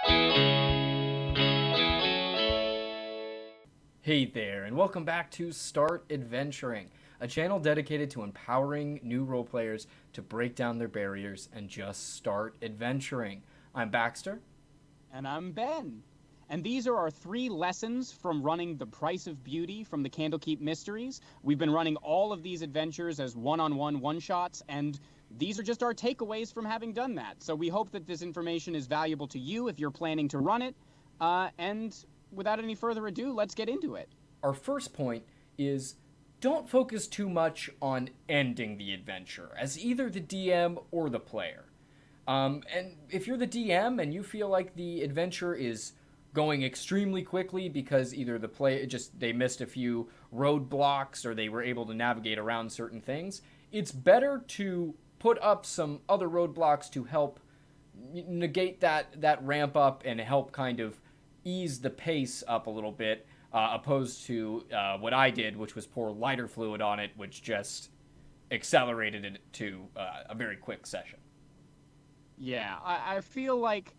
Hey there, and welcome back to Start Adventuring, a channel dedicated to empowering new role players to break down their barriers and just start adventuring. I'm Baxter. And I'm Ben. And these are our 3 lessons from running The Price of Beauty from the Candlekeep Mysteries. We've been running all of these adventures as one-on-one one-shots, and these are just our takeaways from having done that. So we hope that this information is valuable to you if you're planning to run it. And without any further ado, let's get into it. Our first point is don't focus too much on ending the adventure as either the DM or the player. And if you're the DM and you feel like the adventure is going extremely quickly because either the player they missed a few roadblocks or they were able to navigate around certain things, it's better to put up some other roadblocks to help negate that ramp up and help kind of ease the pace up a little bit, opposed to what I did, which was pour lighter fluid on it, which just accelerated it to a very quick session. Yeah, I feel like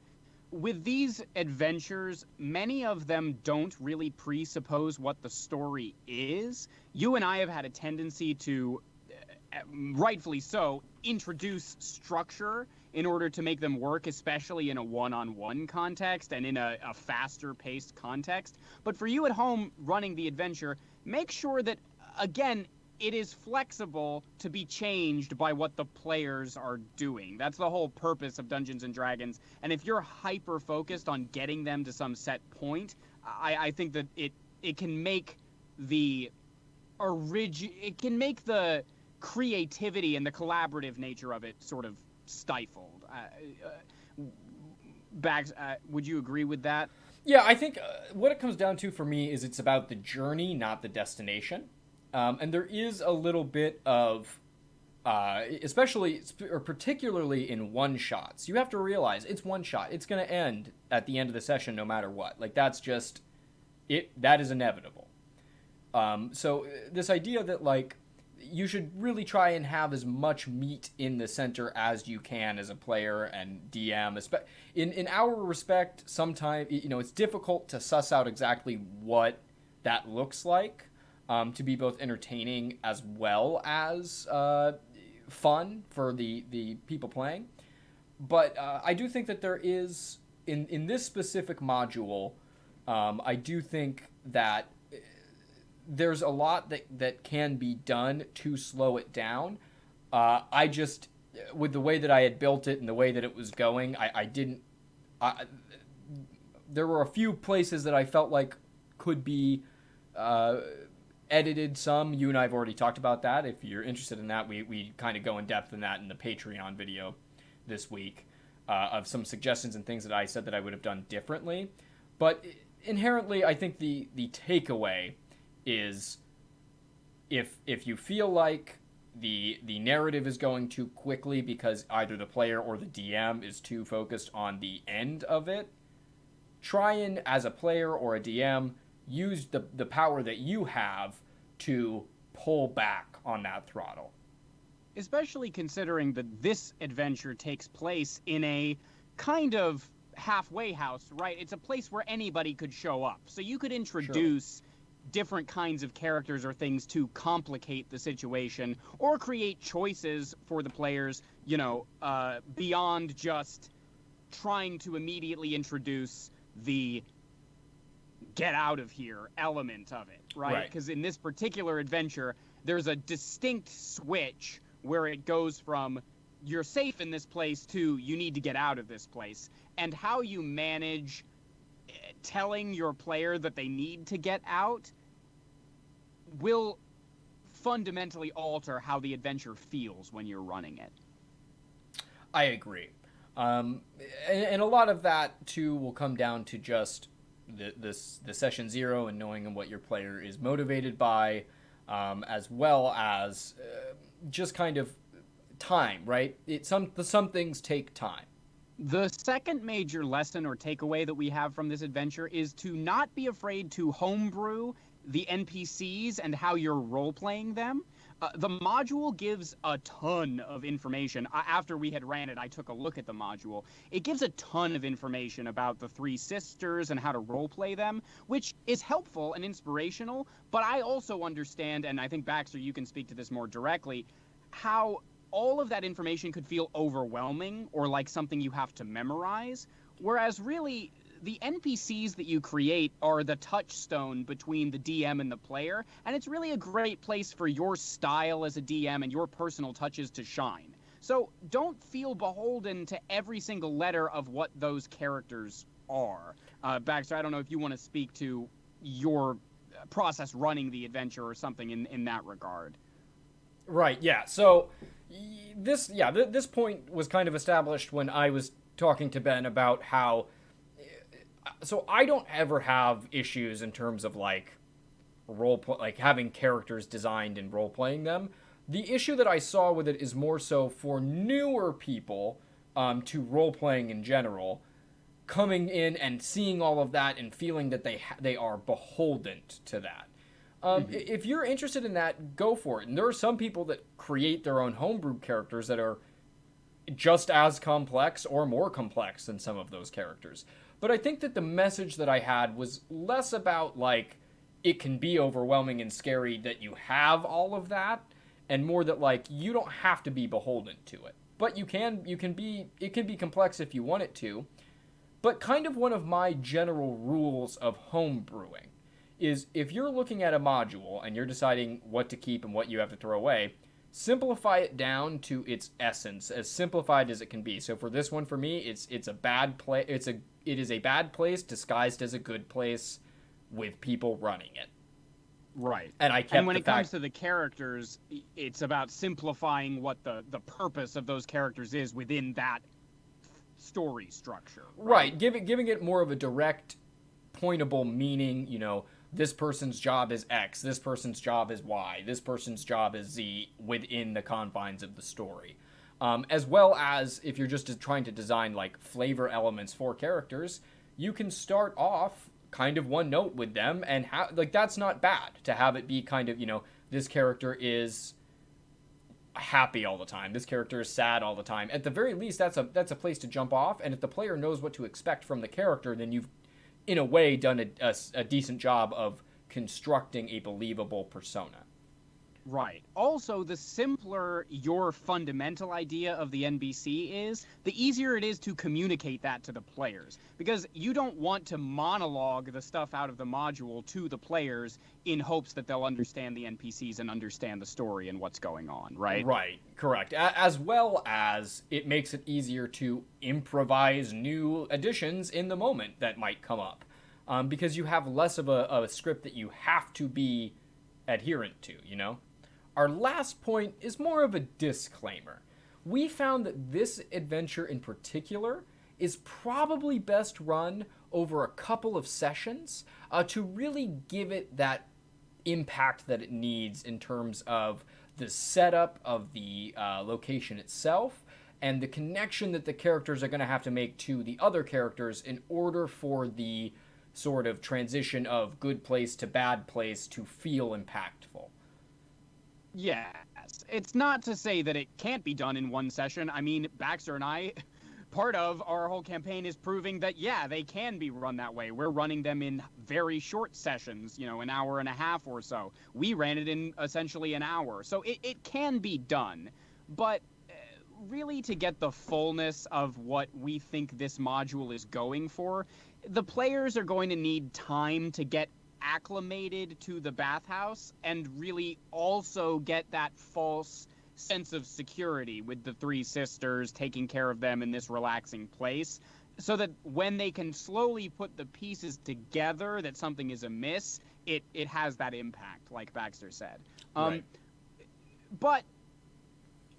with these adventures, many of them don't really presuppose what the story is. You and I have had a tendency to, rightfully so, introduce structure in order to make them work, especially in a one-on-one context and in a faster-paced context. But for you at home running the adventure, make sure that, again, it is flexible to be changed by what the players are doing. That's the whole purpose of Dungeons and Dragons. And if you're hyper-focused on getting them to some set point, I think that it can make the creativity and the collaborative nature of it sort of stifled. Bags, would you agree with that? Yeah, I think what it comes down to for me is it's about the journey, not the destination. And there is a little bit of, especially or particularly in one shots, you have to realize it's one shot. It's going to end at the end of the session no matter what. Like, that's just it. That is inevitable. So this idea that, like, you should really try and have as much meat in the center as you can as a player and DM. In our respect, sometimes, it's difficult to suss out exactly what that looks like, to be both entertaining as well as fun for the people playing. But I do think that there is, in this specific module, I do think that there's a lot that can be done to slow it down. I just, with the way that I had built it and the way that it was going, there were a few places that I felt like could be edited some. You and I have already talked about that. If you're interested in that, we kind of go in depth in that in the Patreon video this week, of some suggestions and things that I said that I would have done differently. But inherently, I think the takeaway is if you feel like the narrative is going too quickly because either the player or the DM is too focused on the end of it, try and, as a player or a DM, use the power that you have to pull back on that throttle. Especially considering that this adventure takes place in a kind of halfway house, right? It's a place where anybody could show up. So you could introduce different kinds of characters or things to complicate the situation, or create choices for the players, beyond just trying to immediately introduce the get out of here element of it, right? Because in this particular adventure, there's a distinct switch where it goes from you're safe in this place to you need to get out of this place. And how you manage telling your player that they need to get out will fundamentally alter how the adventure feels when you're running it. I agree. And a lot of that, too, will come down to just the session zero and knowing what your player is motivated by, as well as just kind of time, right? Some things take time. The second major lesson or takeaway that we have from this adventure is to not be afraid to homebrew the NPCs and how you're role-playing them. The module gives a ton of information. After we had ran it, I took a look at the module. It gives a ton of information about the three sisters and how to roleplay them, which is helpful and inspirational. But I also understand, and I think, Baxter, you can speak to this more directly, how all of that information could feel overwhelming or like something you have to memorize. Whereas really, the NPCs that you create are the touchstone between the DM and the player, and it's really a great place for your style as a DM and your personal touches to shine. So don't feel beholden to every single letter of what those characters are. Baxter, I don't know if you want to speak to your process running the adventure or something in that regard. Right, yeah. So this point was kind of established when I was talking to Ben about how... So I don't ever have issues in terms of like like having characters designed and role playing them. The issue that I saw with it is more so for newer people to role playing in general, coming in and seeing all of that and feeling that they are beholden to that. If you're interested in that, go for it. And there are some people that create their own homebrew characters that are just as complex or more complex than some of those characters. But I think that the message that I had was less about, like, it can be overwhelming and scary that you have all of that, and more that, like, you don't have to be beholden to it. But it can be complex if you want it to. But kind of one of my general rules of homebrewing is if you're looking at a module and you're deciding what to keep and what you have to throw away, simplify it down to its essence, as simplified as it can be. So for this one, for me, it's a bad play. It is a bad place disguised as a good place with people running it. Right. And I kept and when it comes to the characters, it's about simplifying what the purpose of those characters is within that story structure. Right. Giving it more of a direct, pointable meaning. You know, this person's job is X, this person's job is Y, this person's job is Z within the confines of the story. As well as if you're just trying to design like flavor elements for characters, you can start off kind of one note with them, and that's not bad to have it be kind of, you know, this character is happy all the time, this character is sad all the time. At the very least, that's a place to jump off, and if the player knows what to expect from the character, then you've in a way done a decent job of constructing a believable persona. Right. Also, the simpler your fundamental idea of the NPC is, the easier it is to communicate that to the players. Because you don't want to monologue the stuff out of the module to the players in hopes that they'll understand the NPCs and understand the story and what's going on, right? Right, correct. As well as it makes it easier to improvise new additions in the moment that might come up. Because you have less of a script that you have to be adherent to, you know? Our last point is more of a disclaimer. We found that this adventure in particular is probably best run over a couple of sessions to really give it that impact that it needs in terms of the setup of the location itself and the connection that the characters are going to have to make to the other characters in order for the sort of transition of good place to bad place to feel impactful. Yes. It's not to say that it can't be done in one session. I mean, Baxter and I, part of our whole campaign is proving that, yeah, they can be run that way. We're running them in very short sessions, you know, an hour and a half or so. We ran it in essentially an hour. So it can be done. But really, to get the fullness of what we think this module is going for, the players are going to need time to get acclimated to the bathhouse and really also get that false sense of security with the three sisters taking care of them in this relaxing place, so that when they can slowly put the pieces together that something is amiss, it has that impact, like Baxter said. Right. But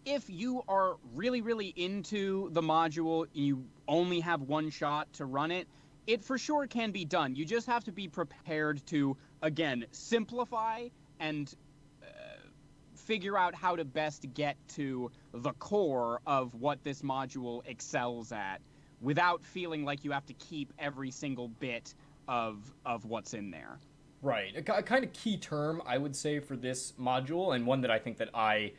if you are really, really into the module, you only have one shot to run it, it for sure can be done. You just have to be prepared to, again, simplify and figure out how to best get to the core of what this module excels at without feeling like you have to keep every single bit of what's in there. Right. A kind of key term, I would say, for this module, and one that I think that I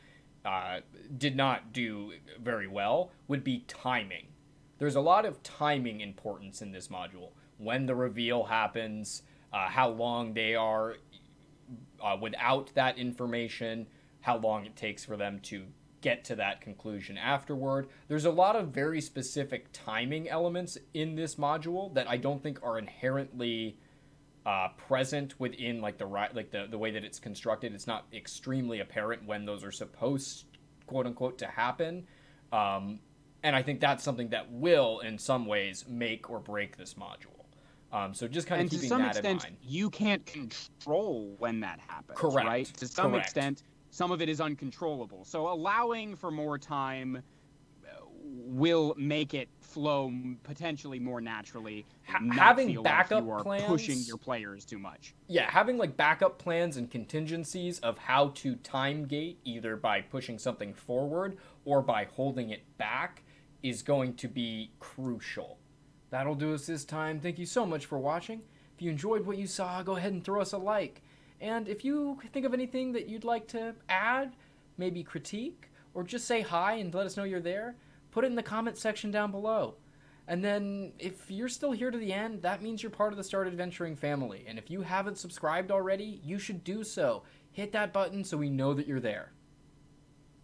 did not do very well, would be timing. There's a lot of timing importance in this module. When the reveal happens, how long they are without that information, how long it takes for them to get to that conclusion afterward. There's a lot of very specific timing elements in this module that I don't think are inherently present within like the way that it's constructed. It's not extremely apparent when those are supposed, quote unquote, to happen. And I think that's something that will, in some ways, make or break this module. So just kind of keeping that in mind. And to some extent, you can't control when that happens, Correct. right? To some Correct. extent, some of it is uncontrollable. So allowing for more time will make it flow potentially more naturally. Having backup like you plans, are pushing your players too much. Yeah, having like backup plans and contingencies of how to time gate, either by pushing something forward or by holding it back, is going to be crucial. That'll do us this time. Thank you so much for watching. If you enjoyed what you saw, go ahead and throw us a like. And if you think of anything that you'd like to add, maybe critique, or just say hi and let us know you're there, put it in the comment section down below. And then if you're still here to the end, that means you're part of the Start Adventuring family. And if you haven't subscribed already, you should do so. Hit that button so we know that you're there.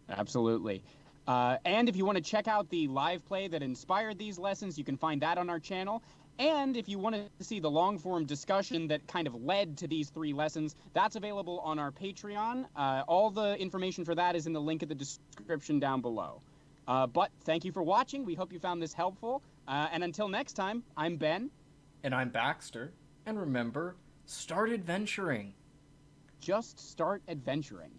Absolutely. And if you want to check out the live play that inspired these lessons, you can find that on our channel. And if you want to see the long-form discussion that kind of led to these 3 lessons, that's available on our Patreon. All the information for that is in the link in the description down below. But thank you for watching. We hope you found this helpful. And until next time, I'm Ben. And I'm Baxter. And remember, start adventuring. Just start adventuring.